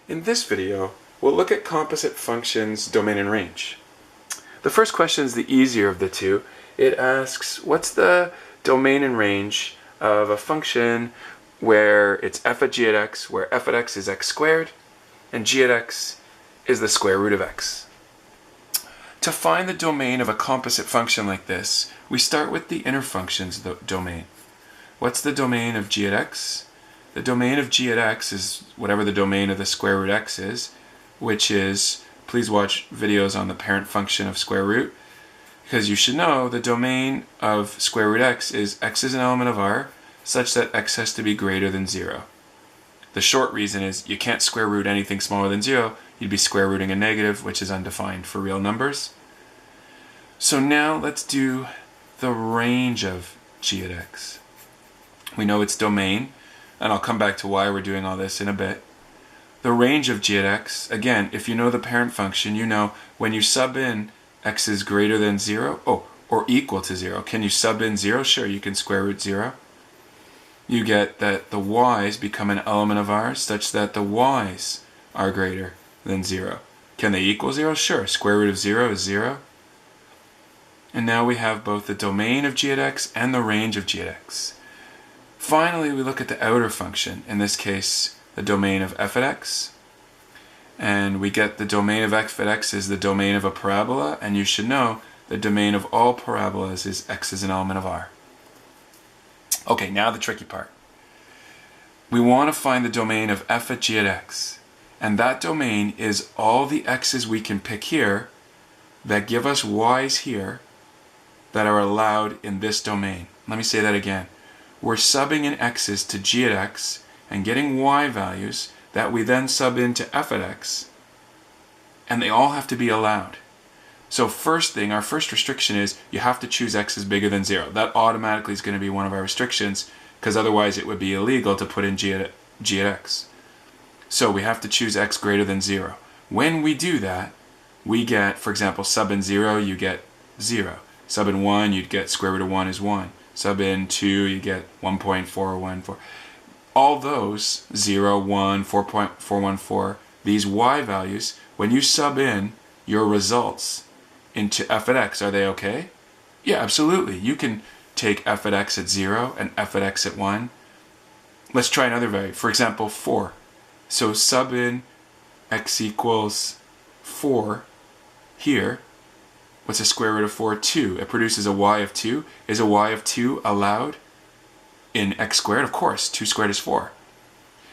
In this video, we'll look at composite functions, domain and range. The first question is the easier of the two. It asks, what's the domain and range of a function where it's f at g at x, where f at x is x squared, and g at x is the square root of x. To find the domain of a composite function like this, we start with the inner function's domain. What's the domain of g at x? The domain of g at x is whatever the domain of the square root x is, which is, please watch videos on the parent function of square root, because you should know the domain of square root x is an element of R, such that x has to be greater than 0. The short reason is you can't square root anything smaller than 0, you'd be square rooting a negative, which is undefined for real numbers. So now let's do the range of g at x. We know its domain, and I'll come back to why we're doing all this in a bit. The range of g at x, again, if you know the parent function, you know when you sub in x is greater than 0, or equal to 0. Can you sub in 0? Sure, you can square root 0. You get that the y's become an element of R such that the y's are greater than 0. Can they equal 0? Sure, square root of 0 is 0. And now we have both the domain of g at x and the range of g at x. Finally, we look at the outer function, in this case, the domain of f at x. And we get the domain of f at x is the domain of a parabola, and you should know the domain of all parabolas is x is an element of R. Okay, now the tricky part. We want to find the domain of f at g at x, and that domain is all the x's we can pick here that give us y's here that are allowed in this domain. Let me say that again. We're subbing in x's to g at x and getting y values that we then sub into f at x, and they all have to be allowed. So first thing, our first restriction is you have to choose x is bigger than 0. That automatically is going to be one of our restrictions, because otherwise it would be illegal to put in g at x. So we have to choose x greater than 0. When we do that, we get, for example, sub in 0, you get 0. Sub in 1, you'd get square root of 1 is 1. Sub in 2, you get 1.414. All those, 0, 1, 4.414, these y values, when you sub in your results into f at x, are they okay? Yeah, absolutely. You can take f at x at 0 and f at x at 1. Let's try another value. For example, 4. So sub in x equals 4 here. What's the square root of 4? 2. It produces a y of 2. Is a y of 2 allowed in x squared? Of course, 2 squared is 4.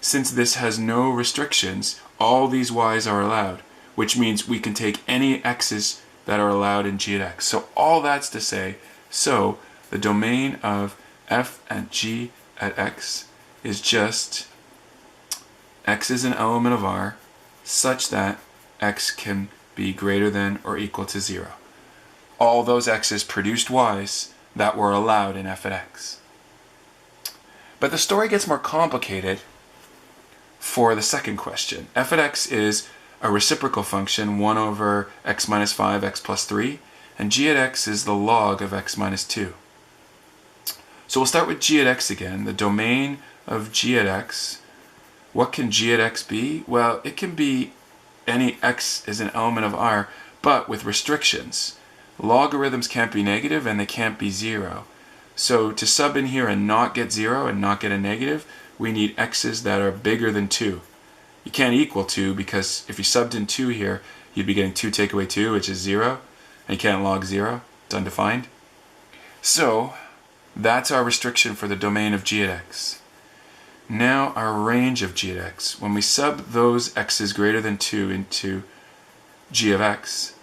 Since this has no restrictions, all these y's are allowed, which means we can take any x's that are allowed in g at x. So all that's to say, so the domain of f at g at x is just x is an element of R such that x can be greater than or equal to 0. All those x's produced y's that were allowed in f at x. But the story gets more complicated for the second question. F at x is a reciprocal function, 1 over x minus 5, x plus 3, and g at x is the log of x minus 2. So we'll start with g at x again. The domain of g at x. What can g at x be? Well, it can be any x is an element of R, but with restrictions. Logarithms can't be negative and they can't be 0. So to sub in here and not get 0 and not get a negative, we need x's that are bigger than 2. You can't equal 2 because if you subbed in 2 here, you'd be getting 2 take away 2, which is 0. And you can't log 0. It's undefined. So that's our restriction for the domain of g at x. Now our range of g at x. When we sub those x's greater than 2 into g of x,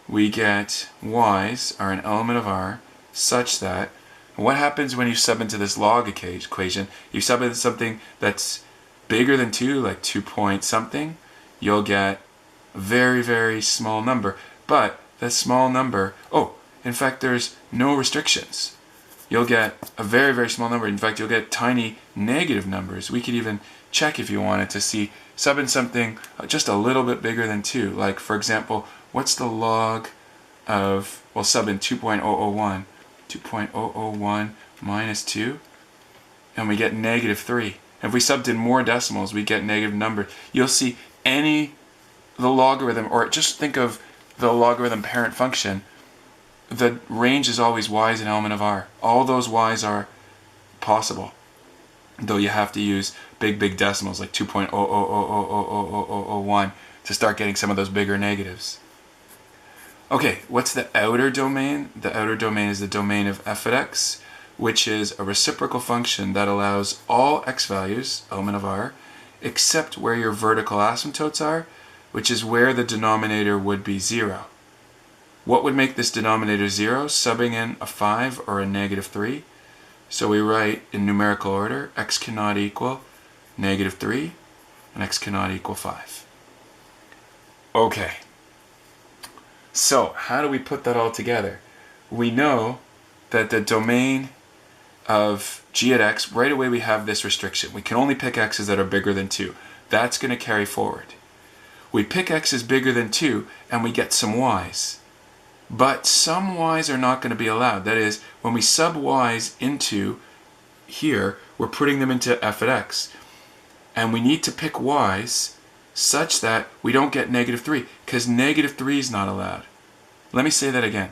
we get y's are an element of R such that, what happens when you sub into this log equation? You sub into something that's bigger than 2, like 2 point something, you'll get a very, very small number. But that small number, in fact there's no restrictions. You'll get a very, very small number. In fact, you'll get tiny negative numbers. We could even check if you wanted to see, sub in something just a little bit bigger than 2. Like, for example, what's the log of, well, sub in 2.001 minus 2, and we get negative 3. And if we subbed in more decimals, we get negative numbers. You'll see the logarithm, or just think of the logarithm parent function, the range is always y is an element of r. All those y's are possible, though you have to use big decimals like 2.000000001 to start getting some of those bigger negatives. Okay, what's the outer domain? The outer domain is the domain of f at x, which is a reciprocal function that allows all x values, element of r, except where your vertical asymptotes are, which is where the denominator would be 0. What would make this denominator 0? Subbing in a 5 or a negative 3. So we write in numerical order, x cannot equal negative 3, and x cannot equal 5. Okay. So how do we put that all together? We know that the domain of g at x, right away we have this restriction. We can only pick x's that are bigger than 2. That's going to carry forward. We pick x's bigger than 2 and we get some y's. But some y's are not going to be allowed. That is, when we sub y's into here, we're putting them into f at x. And we need to pick y's such that we don't get negative 3, because negative 3 is not allowed. Let me say that again.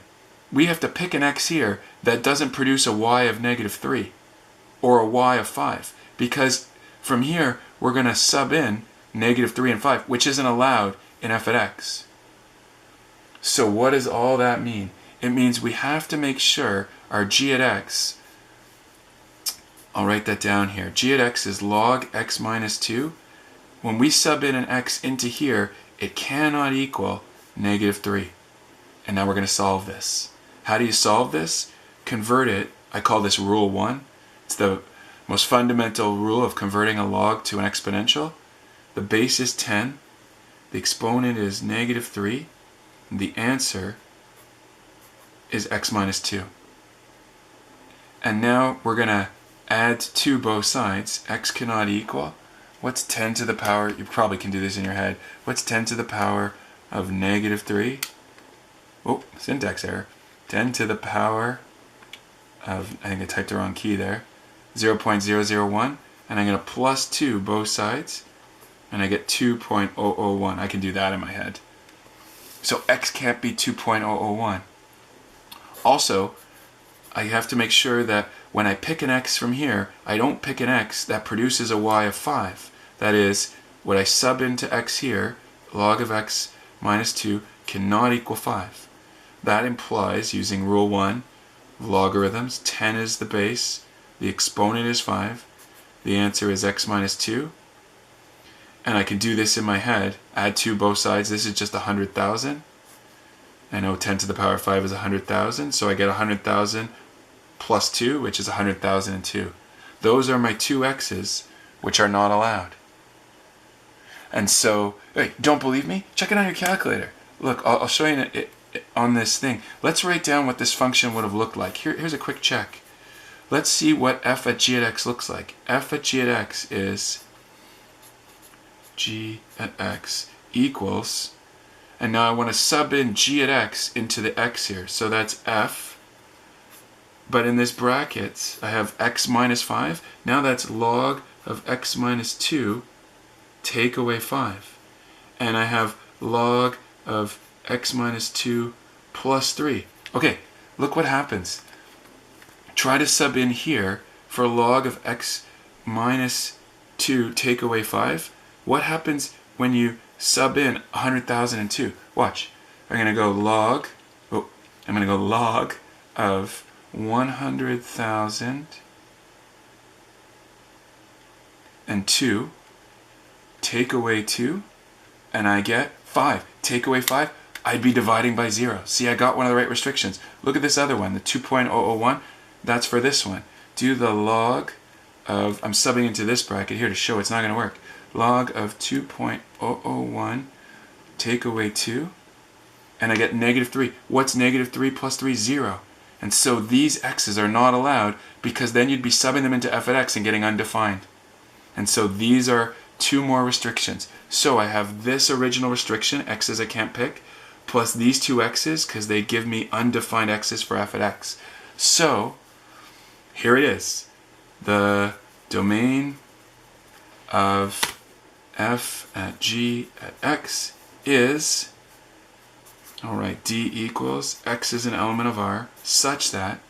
We have to pick an x here that doesn't produce a y of negative 3 or a y of 5, because from here we're going to sub in negative 3 and 5, which isn't allowed in f at x. So what does all that mean? It means we have to make sure our g at x, I'll write that down here, g at x is log x minus 2. When we sub in an x into here, it cannot equal negative 3. And now we're going to solve this. How do you solve this? Convert it. I call this rule 1. It's the most fundamental rule of converting a log to an exponential. The base is 10. The exponent is negative 3. And the answer is x minus 2. And now we're going to add 2 both sides. X cannot equal. What's 10 to the power? You probably can do this in your head. What's 10 to the power of negative 3? Oh, syntax error. 10 to the power of, I think I typed the wrong key there, 0.001. And I'm going to plus 2 both sides. And I get 2.001. I can do that in my head. So x can't be 2.001. Also, I have to make sure that when I pick an x from here, I don't pick an x that produces a y of 5. That is, what I sub into x here, log of x minus 2, cannot equal 5. That implies, using rule 1, logarithms, 10 is the base, the exponent is 5, the answer is x minus 2. And I can do this in my head, add 2 both sides. This is just 100,000. I know 10 to the power of 5 is 100,000, so I get 100,000 plus 2, which is 100,002. Those are my 2 x's, which are not allowed. And so, hey, don't believe me? Check it on your calculator. Look, I'll show you on this thing. Let's write down what this function would have looked like. Here's a quick check. Let's see what f at g at x looks like. F at g at x is g at x equals, and now I want to sub in g at x into the x here. So that's f, but in this bracket I have x minus 5. Now that's log of x minus 2 take away 5. And I have log of x minus 2 plus 3. Okay, look what happens. Try to sub in here for log of x minus 2 take away 5. What happens when you sub in 100,002? Watch. I'm going to go log of 100,002 take away 2, and I get 5. Take away 5, I'd be dividing by 0. See, I got one of the right restrictions. Look at this other one, the 2.001. That's for this one. Do the log of, I'm subbing into this bracket here to show it's not going to work. Log of 2.001 take away 2, and I get negative 3. What's negative 3 plus 3? 0. And so these x's are not allowed, because then you'd be subbing them into f at x and getting undefined. And so these are 2 more restrictions. So I have this original restriction, x's I can't pick, plus these 2 x's, because they give me undefined x's for f at x. So here it is. The domain of f at g at x is, all right, d equals, x is an element of R, such that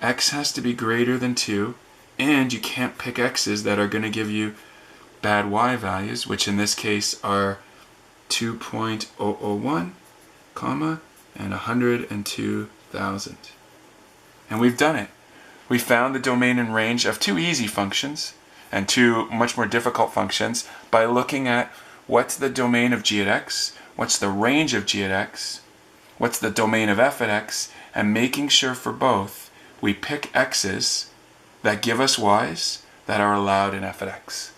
x has to be greater than 2, and you can't pick x's that are going to give you bad y values, which in this case are 2.001, comma, and 102,000. And we've done it. We found the domain and range of two easy functions and two much more difficult functions by looking at what's the domain of g at x, what's the range of g at x, what's the domain of f at x, and making sure for both we pick x's that give us y's that are allowed in f at x.